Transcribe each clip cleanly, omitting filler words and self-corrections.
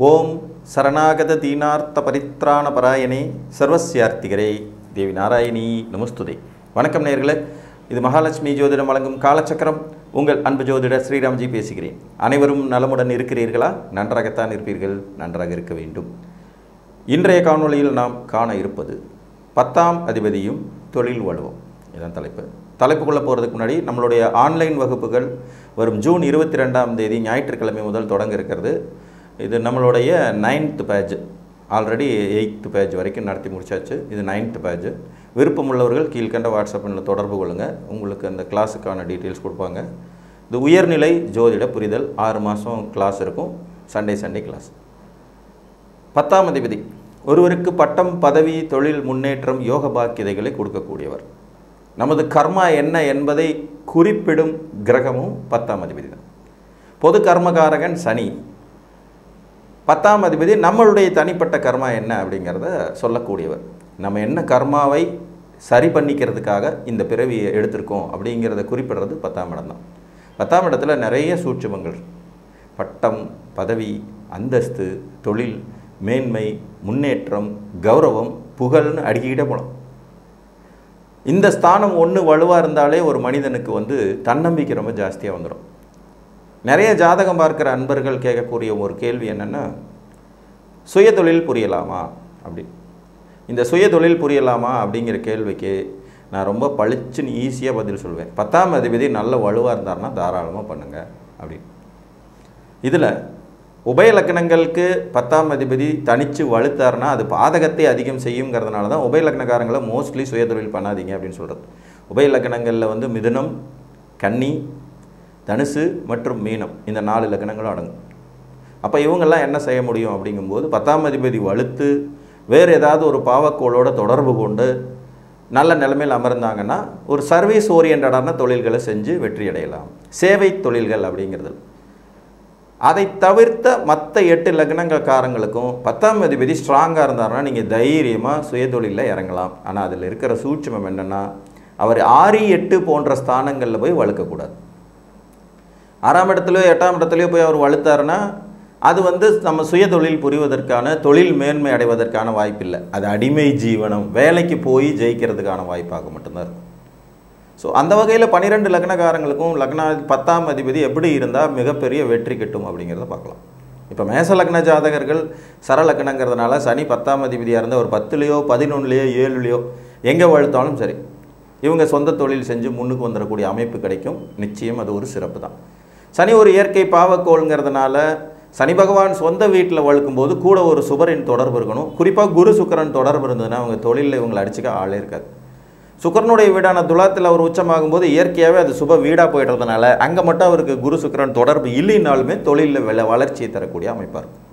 ஓம் சரணாகத தீனார்த்த பரித்ராண பராயணே சர்வஸ்யார்த்திகரே தேவி நாராயணி நமஸ்துதே. வணக்கம் நேயர்களே, இது மகாலட்சுமி ஜோதிடம் வழங்கும் காலச்சக்கரம். உங்கள் அன்பு ஜோதிடர் ஸ்ரீராம்ஜி பேசுகிறேன். அனைவரும் நலமுடன் இருக்கிறீர்களா? நன்றாகத்தான் இருப்பீர்கள், நன்றாக இருக்க வேண்டும். இன்றைய காணொளியில் நாம் காண இருப்பது 10ஆம் அதிபதியும் தொழில் வலுவும். இதுதான் தலைப்புக்குள்ளே போகிறதுக்கு முன்னாடி நம்மளுடைய ஆன்லைன் வகுப்புகள் வரும் ஜூன் 22ஆம் தேதி ஞாயிற்றுக்கிழமை முதல் தொடங்க இருக்கிறது. இது நம்மளுடைய 9th batch. Already 8th batch வரைக்கும் நடத்தி முடிச்சாச்சு. இது 9th பேட்ச். விருப்பமுள்ளவர்கள் கீழ்கண்ட வாட்ஸ்அப்பில் தொடர்பு கொள்ளுங்கள். உங்களுக்கு அந்த கிளாஸுக்கான டீட்டெயில்ஸ் கொடுப்பாங்க. இது உயர்நிலை ஜோதிட புரிதல். 6 மாதம் கிளாஸ் இருக்கும். Sunday class. 10ஆம் அதிபதி ஒருவருக்கு பட்டம், பதவி, தொழில் முன்னேற்றம், யோக பாக்கியதைகளை கொடுக்கக்கூடியவர். நமது கர்மா என்ன என்பதை குறிப்பிடும் கிரகமும் 10ஆம் அதிபதி தான். பொது கர்மகாரகன் சனி. 10ஆம் அதிபதி நம்மளுடைய தனிப்பட்ட கர்மா என்ன அப்படிங்கிறத சொல்லக்கூடியவர். நம்ம என்ன கர்மாவை சரி பண்ணிக்கிறதுக்காக இந்த பிறவியை எடுத்திருக்கோம் அப்படிங்கிறத குறிப்பிடுறது 10ஆம் இடம் தான். 10ஆம் இடத்துல நிறைய சூட்சுமங்கள். பட்டம், பதவி, அந்தஸ்து, தொழில், மேன்மை, முன்னேற்றம், கௌரவம், புகழ்னு அடுக்கிக்கிட்டே போகலாம். இந்த ஸ்தானம் ஒன்று வலுவாக இருந்தாலே ஒரு மனிதனுக்கு தன்னம்பிக்கை ரொம்ப ஜாஸ்தியாக வந்துடும். நிறைய ஜாதகம் பார்க்குற அன்பர்கள் கேட்கக்கூடிய ஒரு கேள்வி என்னென்னா, சுயதொழில் புரியலாமா அப்படி. இந்த சுயதொழில் புரியலாமா அப்படிங்கிற கேள்விக்கு நான் ரொம்ப பளிச்சுன்னு ஈஸியாக பதில் சொல்வேன். 10ஆம் அதிபதி நல்ல வலுவாக இருந்தார்னா தாராளமாக பண்ணுங்கள் அப்படி. இதில் உபய லக்னங்களுக்கு 10ஆம் அதிபதி தனித்து வலுத்தார்னா அது பாதகத்தை அதிகம் செய்யுங்கிறதுனால தான் உபய லக்னக்காரங்களை மோஸ்ட்லி சுயதொழில் பண்ணாதீங்க அப்படின்னு சொல்கிறது. உபய லக்னங்களில் மிதுனம், கன்னி, தனுசு மற்றும் மீனம், இந்த 4 லக்னங்களும் அடங்கும். அப்போ இவங்கெல்லாம் என்ன செய்ய முடியும் அப்படிங்கும்போது 10ஆம் அதிபதி வலுத்து வேறு ஏதாவது ஒரு பாவக்கோளோட தொடர்பு கொண்டு நல்ல நிலைமையில் அமர்ந்தாங்கன்னா ஒரு சர்வீஸ் ஓரியன்டான தொழில்களை செஞ்சு வெற்றி அடையலாம். சேவை தொழில்கள் அப்படிங்கிறது. அதை தவிர்த்த மற்ற 8 லக்னங்கள்காரங்களுக்கும் 10ஆம் அதிபதி ஸ்ட்ராங்காக இருந்தார்னா நீங்கள் தைரியமாக சுயதொழிலில் இறங்கலாம். ஆனால் அதில் இருக்கிற சூட்சுமம் என்னென்னா, அவர் 6, 8 போன்ற ஸ்தானங்களில் போய் வலுக்கக்கூடாது. 6ஆம் இடத்துலையோ 8ஆம் இடத்துலையோ போய் அவர் வலுத்தாருன்னா அது நம்ம சுயதொழில் புரிவதற்கான, தொழில் மேன்மை அடைவதற்கான வாய்ப்பு இல்லை. அது அடிமை ஜீவனம், வேலைக்கு போய் ஜெயிக்கிறதுக்கான வாய்ப்பாக மட்டும்தான் இருக்கும். ஸோ அந்த வகையில் 12 லக்னக்காரங்களுக்கும் 10ஆம் அதிபதி எப்படி இருந்தால் மிகப்பெரிய வெற்றி கிட்டும் அப்படிங்கிறத பார்க்கலாம். இப்போ மேச லக்ன ஜாதகர்கள் சரலக்னங்கிறதுனால சனி 10ஆம் அதிபதியாக இருந்தால் ஒரு 10லையோ 11லையோ 7லையோ எங்கே வழுத்தாலும் சரி, இவங்க சொந்த தொழில் செஞ்சு முன்னுக்கு வந்துடக்கூடிய அமைப்பு கிடைக்கும். நிச்சயம் அது ஒரு சிறப்பு தான். சனி ஒரு இயற்கை பாவக்கோள்ங்கிறதுனால சனி பகவான் சொந்த வீட்டில் வழுக்கும்போது கூட ஒரு சுபரின் தொடர்பு இருக்கணும். குறிப்பாக குரு சுக்கிரன் தொடர்பு இருந்ததுன்னா அவங்க தொழிலில் இவங்களை அடிச்சுக்க ஆளே இருக்காது. சுக்கிரனுடைய வீடான துலாத்தில் அவர் உச்சமாகும்போது இயற்கையாகவே அது சுப வீடாக போய்டுறதுனால அங்கே மட்டும் அவருக்கு குரு சுக்கிரன் தொடர்பு இல்லைனாலுமே தொழிலில் வளர்ச்சியை தரக்கூடிய அமைப்பாக இருக்கும்.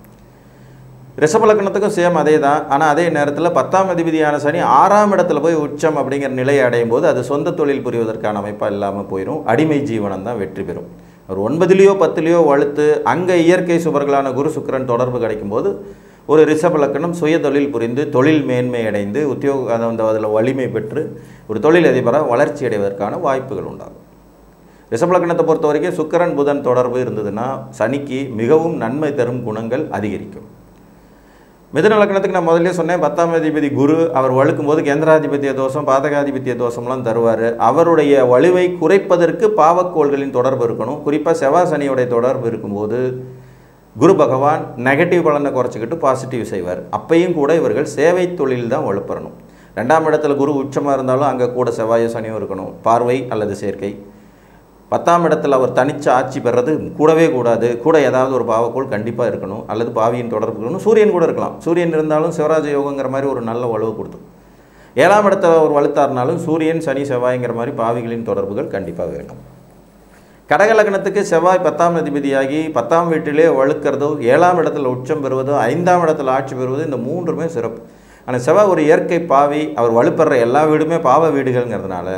ரிஷப லக்னத்துக்கும் சேம் அதே தான். ஆனால் அதே நேரத்தில் 10ஆம் அதிபதியான சனி 6ஆம் இடத்துல போய் உச்சம் அப்படிங்கிற நிலையை அடையும் போது அது சொந்த தொழில் புரிவதற்கான அமைப்பாக இல்லாமல் போயிடும். அடிமை ஜீவனம் தான் வெற்றி பெறும். ஒரு 9லையோ 10லையோ வலுத்து அங்கே இயற்கை சுபர்களான குரு சுக்கிரன் தொடர்பு கிடைக்கும்போது ஒரு ரிஷப லக்னம் சுயதொழில் புரிந்து தொழில் மேன்மை அடைந்து அதில் வலிமை பெற்று ஒரு தொழிலதிபராக வளர்ச்சி அடைவதற்கான வாய்ப்புகள் உண்டாகும். ரிஷப லக்னத்தை பொறுத்த வரைக்கும் சுக்கிரன் புதன் தொடர்பு இருந்ததுன்னா சனிக்கு மிகவும் நன்மை தரும் குணங்கள் அதிகரிக்கும். மிதுன லக்னத்துக்கு நான் முதல்ல சொன்னேன், 10ஆம் அதிபதி குரு அவர் வழுக்கும்போது கேந்திராதிபத்திய தோஷம், பாதகாதிபத்திய தோஷம்லாம் தருவார். அவருடைய வலுவை குறைப்பதற்கு பாவக்கோள்களின் தொடர்பு இருக்கணும். குறிப்பாக செவ்வாய் சனியோடைய தொடர்பு இருக்கும்போது குரு பகவான் நெகட்டிவ் பலனை குறைச்சிக்கிட்டு பாசிட்டிவ் செய்வார். அப்பையும் கூட இவர்கள் சேவை தொழில் தான் வலுப்பெறணும். 2ஆம் இடத்துல குரு உச்சமாக இருந்தாலும் அங்கே கூட செவ்வாயோ சனியும் இருக்கணும். பார்வை அல்லது சேர்க்கை. 10ஆம் இடத்துல அவர் தனிச்சு ஆட்சி பெறது கூடவே கூடாது. கூட ஏதாவது ஒரு பாவக்கோள் கண்டிப்பாக இருக்கணும், அல்லது பாவியின் தொடர்பு இருக்கணும். சூரியன் கூட இருக்கலாம். சூரியன் இருந்தாலும் சிவராஜ யோகங்கிற மாதிரி ஒரு நல்ல வலுவை கொடுத்து. 7ஆம் இடத்துல ஒரு வலுத்தாருனாலும் சூரியன், சனி, செவ்வாய்ங்கிற மாதிரி பாவிகளின் தொடர்புகள் கண்டிப்பாக வேணும். கடக லக்னத்துக்கு செவ்வாய் 10ஆம் அதிபதியாகி 10ஆம் வீட்டிலே வழுக்கிறதோ, 7ஆம் இடத்துல உச்சம் பெறுவதோ, 5ஆம் இடத்துல ஆட்சி பெறுவதோ, இந்த 3மே சிறப்பு. ஆனால் செவ்வாய் ஒரு இயற்கை பாவி, அவர் வலுப்பெற எல்லா வீடுமே பாவ வீடுகள்ங்கிறதுனால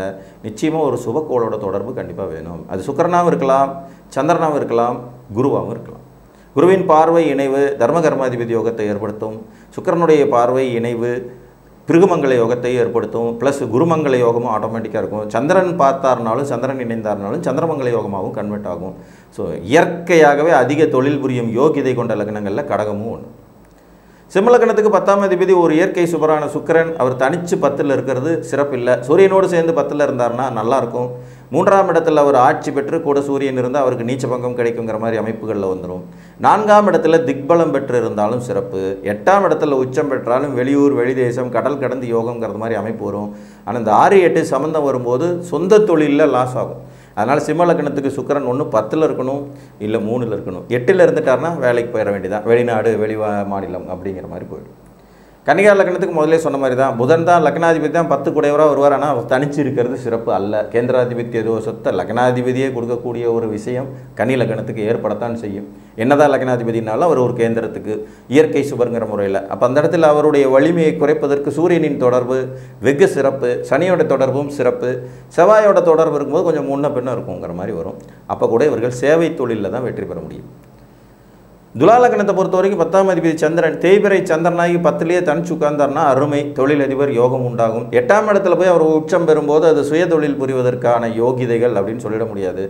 நிச்சயமாக ஒரு சுபக்கோளோட தொடர்பு கண்டிப்பாக வேணும். அது சுக்கிரனாகவும் இருக்கலாம், சந்திரனாகவும் இருக்கலாம், குருவாகவும் இருக்கலாம். குருவின் பார்வை இணைவு தர்ம கர்மாதிபதி யோகத்தை ஏற்படுத்தும். சுக்கிரனுடைய பார்வை இணைவு பிருகுமங்கல யோகத்தை ஏற்படுத்தும். ப்ளஸ் குருமங்கல யோகமும் ஆட்டோமேட்டிக்காக இருக்கும். சந்திரன் பார்த்தாருனாலும் சந்திரன் இணைந்தாருனாலும் சந்திரமங்கல யோகமாகவும் கன்வெர்ட் ஆகும். ஸோ இயற்கையாகவே அதிக தொழில் புரியும் யோகிதை கொண்ட லக்னங்களில் கடகமும் ஒன்று. சிம்மலக்கணத்துக்கு 10ஆம் அதிபதி ஒரு இயற்கை சுபரான சுக்கிரன். அவர் தனித்து 10ல் இருக்கிறது சிறப்பில்லை. சூரியனோடு சேர்ந்து 10ல் இருந்தார்னா நல்லாயிருக்கும். 3ஆம் இடத்துல அவர் ஆட்சி பெற்று கூட சூரியன் இருந்தால் அவருக்கு நீச்ச பங்கம் கிடைக்குங்கிற மாதிரி அமைப்புகளில் வந்துடும். 4ஆம் இடத்துல திக்பலம் பெற்று இருந்தாலும் சிறப்பு. 8ஆம் இடத்துல உச்சம் பெற்றாலும் வெளியூர் வெளிதேசம் கடல் கடந்து யோகங்கிறது மாதிரி அமைப்பு வரும். ஆனால் இந்த 6, 8 சம்மந்தம் வரும்போது சொந்த தொழிலில் லாஸ் ஆகும். அதனால் சிம்ம லக்னத்துக்கு சுக்கிரன் ஒன்று 10ல் இருக்கணும், இல்லை 3ல் இருக்கணும். 8ல் இருந்துட்டார்னா வேலைக்கு போயிட வேண்டியதான், வெளிநாடு வெளி மாநிலம் அப்படிங்கிற மாதிரி போயிடும். கன்னிகா லக்னத்துக்கு முதலே சொன்ன மாதிரி தான், புதன் தான் லக்னாதிபதி தான் 10 கூடையவராக வருவார். ஆனால் அவர் தனிச்சு இருக்கிறது சிறப்பு அல்ல. கேந்திராதிபத்திய தோஷத்தை லக்னாதிபதியே கொடுக்கக்கூடிய ஒரு விஷயம் கன்னி லக்னத்துக்கு ஏற்படத்தான் செய்யும். என்னதான் லக்னாதிபதினாலும் அவர் ஒரு கேந்திரத்துக்கு இயற்கை சுபருங்கிற முறையில். அப்போ அந்த இடத்துல அவருடைய வலிமையை குறைப்பதற்கு சூரியனின் தொடர்பு வெகு சிறப்பு, சனியோட தொடர்பும் சிறப்பு, செவ்வாயோட தொடர்பு இருக்கும்போது கொஞ்சம் முன்ன பின்ன இருக்குங்கிற மாதிரி வரும். அப்போ கூட இவர்கள் சேவை தொழிலில் தான் வெற்றி பெற முடியும். துலா லக்னத்தை பொறுத்த வரைக்கும் 10ஆம் அதிபதி சந்திரன் தேய்பிரை சந்திரனாகி 10லேயே தனிச்சு உட்கார்ந்தார்னா அருமை, தொழிலதிபர் யோகம் உண்டாகும். 8ஆம் இடத்துல போய் அவர் உச்சம் பெறும்போது அது சுய தொழில் புரிவதற்கான யோகிதைகள் அப்படின்னு சொல்லிட முடியாது.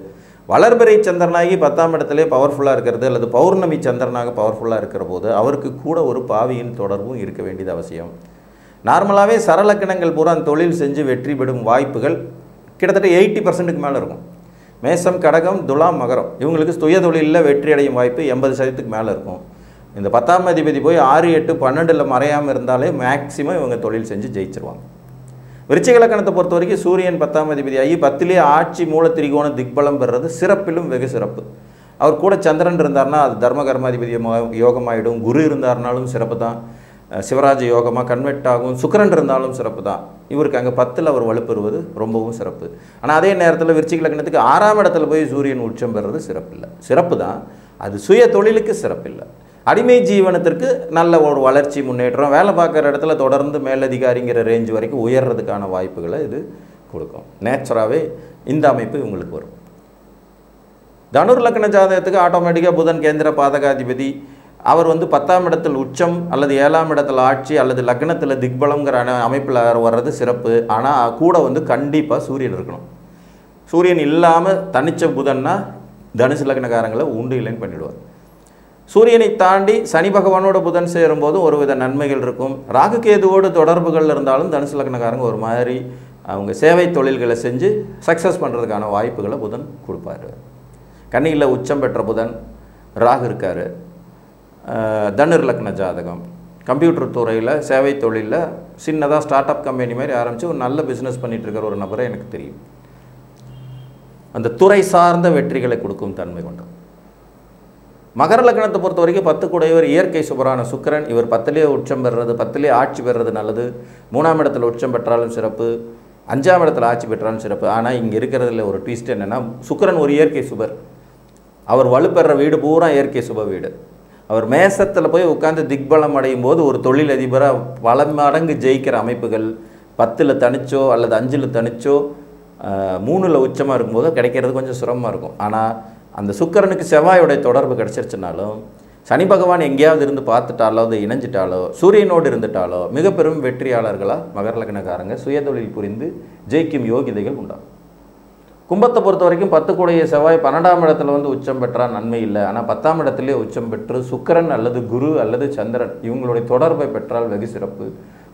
வளர்பிறை சந்திரனாகி 10ஆம் இடத்துல பவர்ஃபுல்லாக இருக்கிறது அல்லது பௌர்ணமி சந்திரனாக பவர்ஃபுல்லாக இருக்கிற போது அவருக்கு கூட ஒரு பாவியின் தொடர்பும் இருக்க வேண்டியது அவசியம். நார்மலாகவே சரலக்கணங்கள் பூரா தொழில் செஞ்சு வெற்றி பெறும் வாய்ப்புகள் கிட்டத்தட்ட 80% மேலே இருக்கும். மேசம், கடகம், துலாம், மகரம் இவங்களுக்கு சுய தொழிலில் வெற்றி அடையும் வாய்ப்பு 80% மேலே இருக்கும். இந்த 10ஆம் அதிபதி போய் 6, 8, 12ல் மறையாமல் இருந்தாலே மேக்சிமம் இவங்க தொழில் செஞ்சு ஜெயிச்சிருவாங்க. விருச்சிக லக்னத்தை பொறுத்த வரைக்கும் சூரியன் 10ஆம் அதிபதி ஆகி 10லேயே ஆட்சி மூல திரிகோண திக்பலம் பெறுறது சிறப்பிலும் வெகு சிறப்பு. அவர் கூட சந்திரன் இருந்தார்னா அது தர்ம கர்மாதிபதி யோகமாயிடும். குரு இருந்தார்னாலும் சிறப்பு தான், சிவராஜ யோகமாக கன்வெர்ட் ஆகும். சுக்கிரன் இருந்தாலும் சிறப்பு தான். இவருக்கு அங்கே 10ல் அவர் வலுப்பெறுவது ரொம்பவும் சிறப்பு. ஆனால் அதே நேரத்தில் விருச்சிக லக்னத்துக்கு 6ஆம் இடத்துல போய் சூரியன் உச்சம் பெறுறது சிறப்பில்லை. சிறப்பு தான், அது சுய தொழிலுக்கு சிறப்பில்லை. அடிமை ஜீவனத்திற்கு நல்ல ஒரு வளர்ச்சி முன்னேற்றம், வேலை பார்க்குற இடத்துல தொடர்ந்து மேலதிகாரிங்கிற ரேஞ்ச் வரைக்கும் உயர்றதுக்கான வாய்ப்புகளை இது கொடுக்கும். நேச்சுராகவே இந்த அமைப்பு உங்களுக்கு வரும். தனுர் லக்ன ஜாதகத்துக்கு ஆட்டோமேட்டிக்காக புதன் கேந்திர பாதகாதிபதி. அவர் 10ஆம் இடத்தில் உச்சம் அல்லது 7ஆம் இடத்துல ஆட்சி அல்லது லக்னத்தில் திக்பலங்கிற அமைப்பில் வர்றது சிறப்பு. ஆனால் கூட கண்டிப்பாக சூரியன் இருக்கணும். சூரியன் இல்லாமல் தனிச்ச புதன்னா தனுசு லக்னக்காரங்களை உண்டு இல்லைன்னு பண்ணிவிடுவார். சூரியனை தாண்டி சனி பகவானோட புதன் சேரும்போது ஒரு வித நன்மைகள் இருக்கும். ராகு கேதுவோடு தொடர்புகள் இருந்தாலும் தனுசு லக்னக்காரங்க ஒரு மாதிரி அவங்க சேவை தொழில்களை செஞ்சு சக்ஸஸ் பண்ணுறதுக்கான வாய்ப்புகளை புதன் கொடுப்பார். கன்னியில் உச்சம் பெற்ற புதன், ராகு இருக்கார். தனுர் லக்ன ஜாதகம் கம்ப்யூட்டர் துறையில் சேவை தொழிலில் சின்னதாக ஸ்டார்ட் அப் கம்பெனி மாதிரி ஆரம்பித்து ஒரு நல்ல பிஸ்னஸ் பண்ணிகிட்ருக்கிற ஒரு நபரை எனக்கு தெரியும். அந்த துறை சார்ந்த வெற்றிகளை கொடுக்கும் தன்மை கொண்டது. மகர லக்னத்தை பொறுத்த வரைக்கும் 10 கூடையவர் இயற்கை சுபரான சுக்கிரன். இவர் 10லேயே உச்சம் பெறுறது, 10லேயே ஆட்சி பெறுறது நல்லது. 3ஆம் இடத்துல உச்சம் பெற்றாலும் சிறப்பு, 5ஆம் இடத்துல ஆட்சி பெற்றாலும் சிறப்பு. ஆனால் இங்கே இருக்கிறதுல ஒரு ட்விஸ்ட் என்னென்னா, சுக்கிரன் ஒரு இயற்கை சுபர். அவர் வலுப்பெற வீடு பூரா இயற்கை சுப வீடு. அவர் மேசத்தில் போய் உட்காந்து திக்பலம் அடையும் போது ஒரு தொழில் அதிபராக பல மடங்கு ஜெயிக்கிற அமைப்புகள் 10ல் தனிச்சோ அல்லது 5ல் தனிச்சோ 3ல் உச்சமாக இருக்கும்போது கிடைக்கிறது கொஞ்சம் சிரமமாக இருக்கும். ஆனால் அந்த சுக்கிரனுக்கு செவ்வாயோடைய தொடர்பு கிடச்சிருச்சுனாலும், சனி பகவான் எங்கேயாவது இருந்து பார்த்துட்டாலோ அது இணைஞ்சிட்டாலோ சூரியனோடு இருந்துட்டாலோ மிக பெரும் வெற்றியாளர்களாக மகர லக்னக்காரங்க சுயதொழில் புரிந்து ஜெயிக்கும் யோகிதைகள் உண்டாகும். கும்பத்தை பொறுத்த வரைக்கும் 10 கூடைய செவ்வாய் 12ஆம் இடத்துல உச்சம் பெற்றால் நன்மை இல்லை. ஆனால் 10ஆம் இடத்துலேயே உச்சம் பெற்று சுக்கிரன் அல்லது குரு அல்லது சந்திரன் இவங்களுடைய தொடர்பை பெற்றால் வெகு சிறப்பு.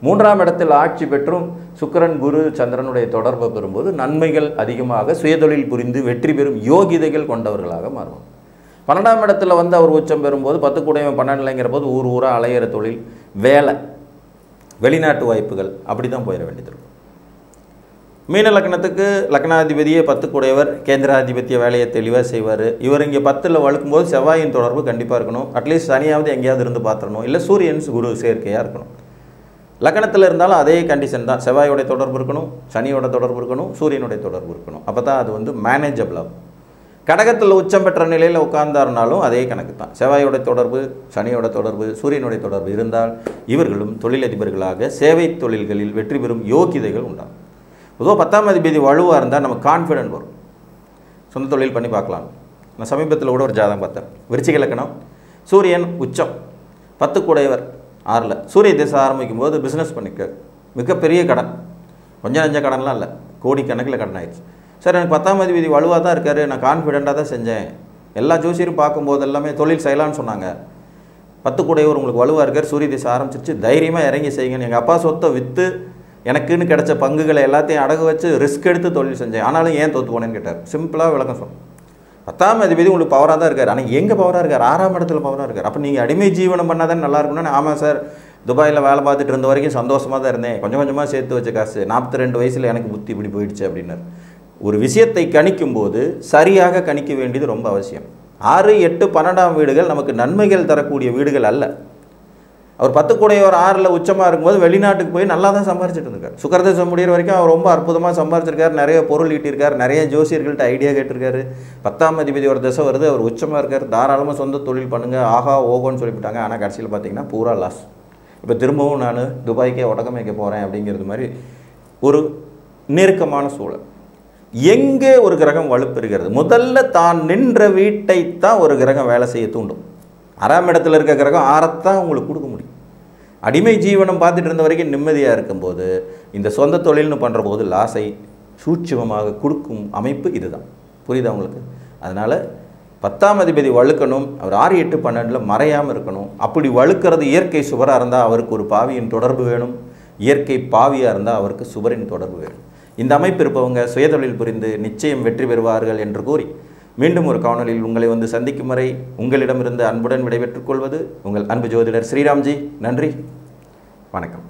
3ஆம் இடத்தில் ஆட்சி பெற்றும் சுக்கிரன் குரு சந்திரனுடைய தொடர்பை பெறும்போது நன்மைகள் அதிகமாக சுயதொழில் புரிந்து வெற்றி பெறும் யோகிதைகள் கொண்டவர்களாக மாறும். 12ஆம் இடத்துல அவர் உச்சம் பெறும்போது 10 கூடையவன் 12ங்கிற போது ஊராக அலையிற தொழில், வேலை, வெளிநாட்டு வாய்ப்புகள் அப்படி தான் போயிட வேண்டியது இருக்கும். மீன லக்னத்துக்கு லக்னாதிபதியே 10 கூடையவர் கேந்திராதிபத்திய வேலையை தெளிவாக செய்வார். இவர் இங்கே 10ல் வழுக்கும்போது செவ்வாயின் தொடர்பு கண்டிப்பாக இருக்கணும். அட்லீஸ்ட் சனியாவது எங்கேயாவது இருந்து பார்த்துடணும். இல்லை சூரியன் குரு சேர்க்கையாக இருக்கணும். லக்னத்தில் இருந்தாலும் அதே கண்டிஷன் தான். செவ்வாயோடைய தொடர்பு இருக்கணும், சனியோட தொடர்பு இருக்கணும், சூரியனுடைய தொடர்பு இருக்கணும். அப்போ தான் அது மேனேஜபிள் ஆகும். கடகத்தில் உச்சம் பெற்ற நிலையில் உட்கார்ந்தாருனாலும் அதே கணக்கு தான். செவ்வாயோட தொடர்பு, சனியோட தொடர்பு, சூரியனுடைய தொடர்பு இருந்தால் இவர்களும் தொழிலதிபர்களாக சேவை தொழில்களில் வெற்றி பெறும் யோகிதைகள் உண்டாகும். பொதுவாக 10ஆம் அதிபதி வலுவாக இருந்தால் நமக்கு கான்ஃபிடென்ட் வரும், சொந்த தொழில் பண்ணி பார்க்கலாம். நான் சமீபத்தில் கூட ஒரு ஜாதகம் பார்த்தேன். விருச்சிக லக்னம், சூரியன் உச்சம், 10 கூடையவர் 6ல். சூரிய திசை ஆரம்பிக்கும் போது பிஸ்னஸ் பண்ணிக்க மிகப்பெரிய கடன், கொஞ்சம் நஞ்ச கடன்லாம் இல்லை, கோடிக்கணக்கில் கடன் ஆயிடுச்சு. சார் எனக்கு 10ஆம் அதிபதி வலுவாக தான் இருக்கார், நான் கான்ஃபிடெண்ட்டாக தான் செஞ்சேன், எல்லா ஜோசியரும் பார்க்கும்போது எல்லாமே தொழில் செய்யலான்னு சொன்னாங்க, 10 கூடையவர் உங்களுக்கு வலுவாக இருக்கார், சூரிய திசை ஆரம்பிச்சிருச்சு, தைரியமாக இறங்கி செய்யுங்கன்னு எங்கள் அப்பா சொத்தை விற்று எனக்குன்னு கிடைச்ச பங்குகளை எல்லாத்தையும் அடகு வச்சு ரிஸ்க் எடுத்து தொழில் செஞ்சேன், ஆனாலும் ஏன் தோற்று போனேன்னு கேட்டார். சிம்பிளாக விளக்கம் சொன்னேன். 10ஆம் அதிபதி உங்களுக்கு பவராக தான் இருக்கார், ஆனால் எங்கே பவராக இருக்கார்? 6ஆம் இடத்துல பவராக இருக்கார். அப்போ நீங்கள் அடிமை ஜீவனம் பண்ணால் தான் நல்லா இருக்கணும்னு. ஆமாம் சார், துபாயில் வேலை பார்த்துட்டு இருந்த வரைக்கும் சந்தோஷமாக தான் இருந்தேன், கொஞ்சம் கொஞ்சமாக சேர்த்து வச்ச காசு 42 வயசில் எனக்கு புத்தி இப்படி போயிடுச்சு அப்படின்னார். ஒரு விஷயத்தை கணிக்கும் போது சரியாக கணிக்க வேண்டியது ரொம்ப அவசியம். 6, 8, 12ஆம் வீடுகள் நமக்கு நன்மைகள் தரக்கூடிய வீடுகள் அல்ல. அவர் 10 கூடையவர் 6ல் உச்சமாக இருக்கும்போது வெளிநாட்டுக்கு போய் நல்லா தான் சம்பாரிச்சிட்டு இருக்கார். சுக்கரதசம் முடிகிற வரைக்கும் அவர் ரொம்ப அற்புதமாக சம்பாரிச்சிருக்கார், நிறைய பொருள் ஈட்டியிருக்கார், நிறைய ஜோசியர்கள்ட்ட ஐடியா கேட்டிருக்காரு. 10ஆம் அதிபதி ஒரு தசை வருது, அவர் உச்சமாக இருக்கார், தாராளமாக சொந்த தொழில் பண்ணுங்கள், ஆஹா ஓகோன்னு சொல்லிவிட்டாங்க. ஆனால் கடைசியில் பார்த்தீங்கன்னா பூரா லாஸ். இப்போ திரும்பவும் நான் துபாய்க்கே ஒட்டகம் வைக்க போகிறேன் அப்படிங்கிறது மாதிரி ஒரு நெருக்கமான சூழல். எங்கே ஒரு கிரகம் வலுப்பெறுகிறது? முதல்ல தான் நின்ற வீட்டைத்தான் ஒரு கிரகம் வேலை செய்ய தூண்டும். 6ஆம் இடத்துல இருக்க கிரகம் 6ஐத்தான் உங்களுக்கு கொடுக்க முடியும். அடிமை ஜீவனம் பார்த்துட்டு இருந்த வரைக்கும் நிம்மதியாக இருக்கும்போது இந்த சொந்த தொழில்னு பண்ணுற போது லாஸை சூட்சுமமாக கொடுக்கும் அமைப்பு இதுதான். புரியுதா உங்களுக்கு? அதனால் 10ஆம் அதிபதி வழுக்கணும், அவர் 6, 8, 12 மறையாமல் இருக்கணும். அப்படி வழுக்கிறது இயற்கை சுவராக இருந்தால் அவருக்கு ஒரு பாவியின் தொடர்பு வேணும், இயற்கை பாவியாக இருந்தால் அவருக்கு சுவரின் தொடர்பு வேணும். இந்த அமைப்பு இருப்பவங்க சுயதொழில் புரிந்து நிச்சயம் வெற்றி பெறுவார்கள் என்று கூறி மீண்டும் ஒரு காணொலியில் உங்களை வந்து சந்திக்கும் வரை உங்களிடமிருந்து அன்புடன் விடைபெற்றுக் கொள்வது உங்கள் அன்பு ஜோதிடர் ஸ்ரீராம்ஜி. நன்றி, வணக்கம்.